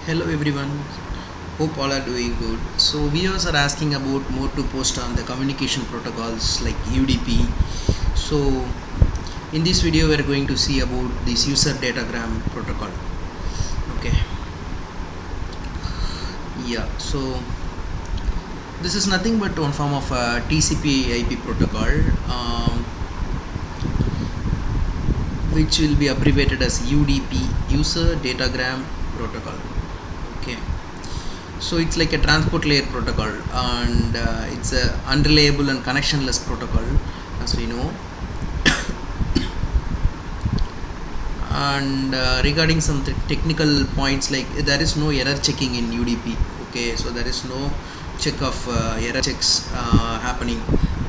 Hello everyone, hope all are doing good. So viewers are asking about more to post on the communication protocols like UDP. So in this video we are going to see about this user datagram protocol. Okay, yeah. So this is nothing but one form of TCP/IP protocol, which will be abbreviated as UDP, User Datagram Protocol. Okay. So it's like a transport layer protocol, and it's a unreliable and connectionless protocol, as we know. And regarding some technical points, like there is no error checking in UDP. Okay, so there is no check of error checks happening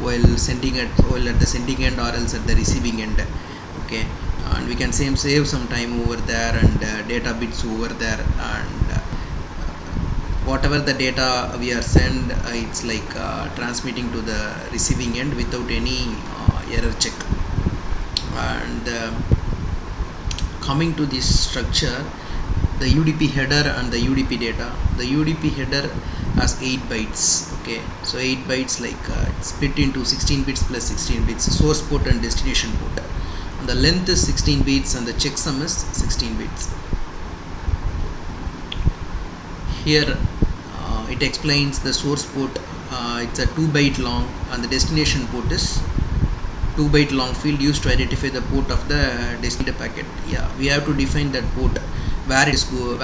while at the sending end or else at the receiving end. Okay, and we can save some time over there, and data bits over there, and whatever the data we are send, it's like transmitting to the receiving end without any error check. And coming to this structure, the UDP header and the UDP data. The UDP header has 8 bytes. Okay, so 8 bytes, like it's split into 16 bits plus 16 bits, source port and destination port, and the length is 16 bits and the checksum is 16 bits. Here it explains the source port, it's a 2 byte long, and the destination port is 2 byte long field used to identify the port of the destination packet. Yeah, we have to define that port, where it go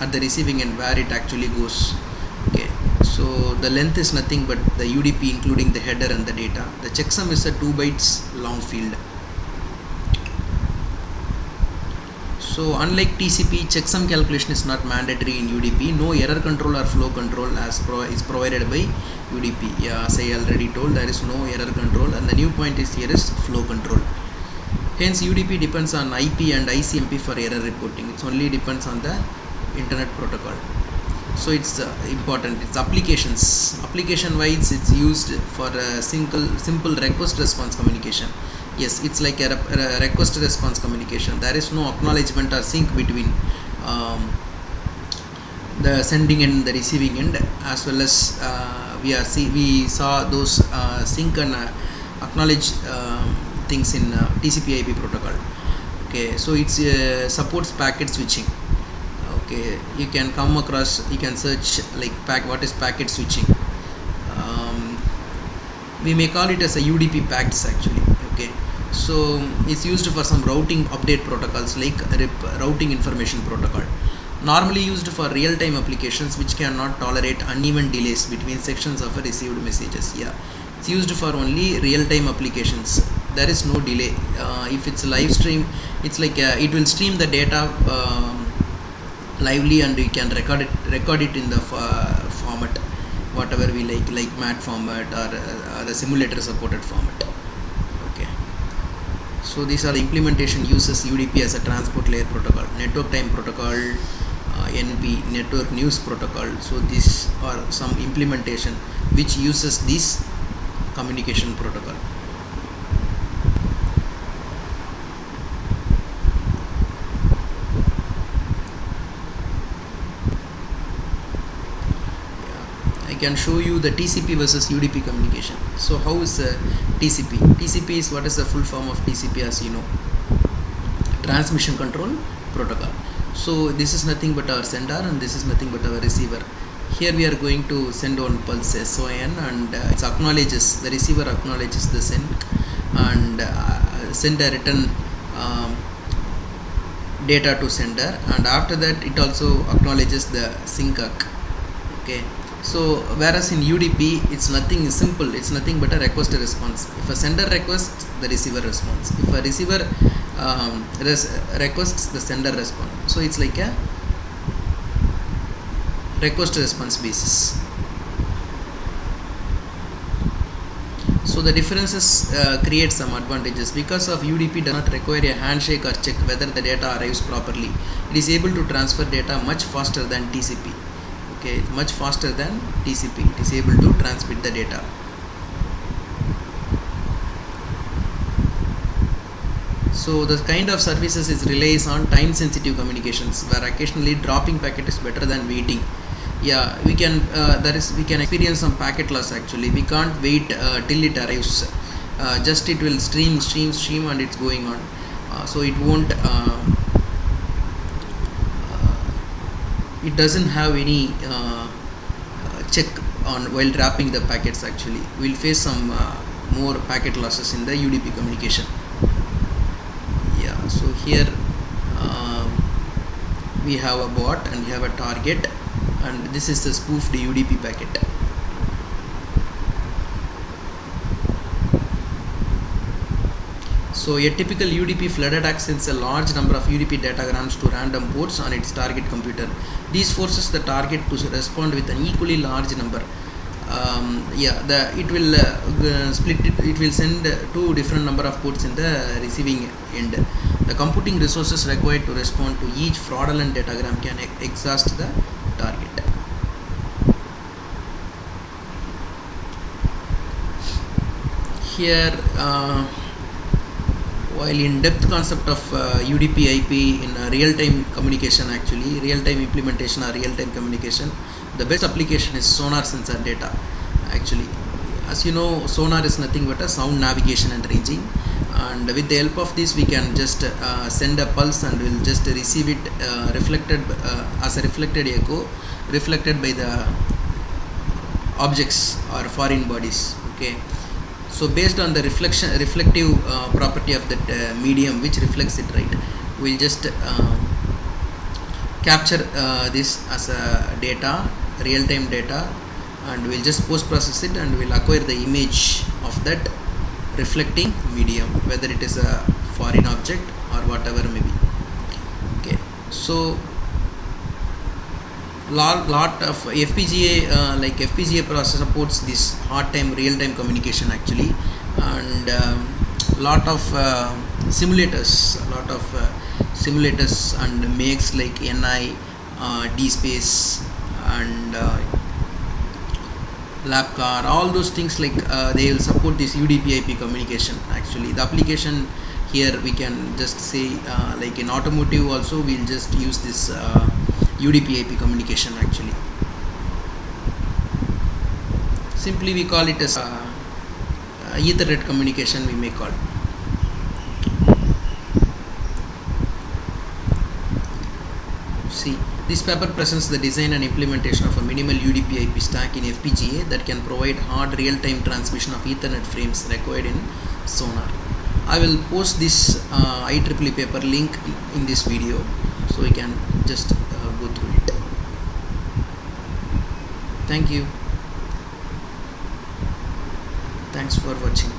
at the receiving end, where it actually goes. Okay, so the length is nothing but the UDP including the header and the data. The checksum is a 2 bytes long field. So unlike TCP, checksum calculation is not mandatory in UDP. No error control or flow control is provided by UDP. Yeah, as I already told, there is no error control, and the new point is here is flow control. Hence UDP depends on IP and ICMP for error reporting. It only depends on the internet protocol. So it's important. It's applications. Application wise, it's used for a simple request response communication. Yes, it's like a request response communication. There is no acknowledgement or sync between the sending and the receiving end, as well as we saw those sync and acknowledge things in TCP/IP protocol. Okay, so it supports packet switching. Okay, you can come across, you can search like what is packet switching. We may call it as a UDP packs actually. Okay, so it's used for some routing update protocols like routing information protocol, normally used for real-time applications which cannot tolerate uneven delays between sections of received messages. Yeah, it's used for only real-time applications. There is no delay. If it's a live stream, it's like it will stream the data lively, and we can record it in the format whatever we like MAT format or the simulator supported format. Okay, so these are the implementation uses UDP as a transport layer protocol, network time protocol, NP, network news protocol. So these are some implementation which uses this communication protocol. I can show you the TCP versus UDP communication. So how is TCP? TCP is, what is the full form of TCP? As you know, transmission control protocol. So this is nothing but our sender, and this is nothing but our receiver. Here we are going to send on pulse SON, and it acknowledges, the receiver acknowledges the send, and send a return data to sender, and after that it also acknowledges the sync. Okay, so whereas in UDP it's nothing simple, it's nothing but a request response. If a sender requests, the receiver responds. If a receiver requests, the sender responds. So it's like a request response basis. So the differences create some advantages. Because of UDP does not require a handshake or check whether the data arrives properly, it is able to transfer data much faster than TCP. Okay, much faster than TCP. It is able to transmit the data. So the kind of services is relies on time sensitive communications, where occasionally dropping packet is better than waiting. Yeah, we can we can experience some packet loss. Actually, we can't wait till it arrives. Just it will stream and it's going on. So it won't it doesn't have any check on while wrapping the packets. Actually, we'll face some more packet losses in the UDP communication. Yeah, so here we have a bot and we have a target, and this is the spoofed UDP packet. So a typical UDP flood attack sends a large number of UDP datagrams to random ports on its target computer. This forces the target to respond with an equally large number. It will split it. It will send two different number of ports in the receiving end. The computing resources required to respond to each fraudulent datagram can exhaust the target. Here, while in-depth concept of UDP IP in real-time communication, actually real-time implementation or real-time communication, the best application is sonar sensor data. Actually, as you know, sonar is nothing but a sound navigation and ranging, and with the help of this we can just send a pulse and we'll just receive it reflected as a reflected echo, reflected by the objects or foreign bodies. Okay, so based on the reflective property of that medium which reflects it, right, we'll just capture this as a data, real-time data, and we'll just post-process it and we'll acquire the image of that reflecting medium, whether it is a foreign object or whatever may be. Okay, so lot of FPGA like FPGA processor supports this hard time real-time communication actually, and lot of simulators and makes like NI, DSpace and LabCar, all those things, like they will support this UDP IP communication. Actually, the application here we can just say like in automotive also we'll just use this UDP IP communication. Actually, simply we call it as Ethernet communication, we may call. See, this paper presents the design and implementation of a minimal UDP IP stack in FPGA that can provide hard real-time transmission of Ethernet frames required in sonar. I will post this IEEE paper link in this video, so you can just go through it. Thank you. Thanks for watching.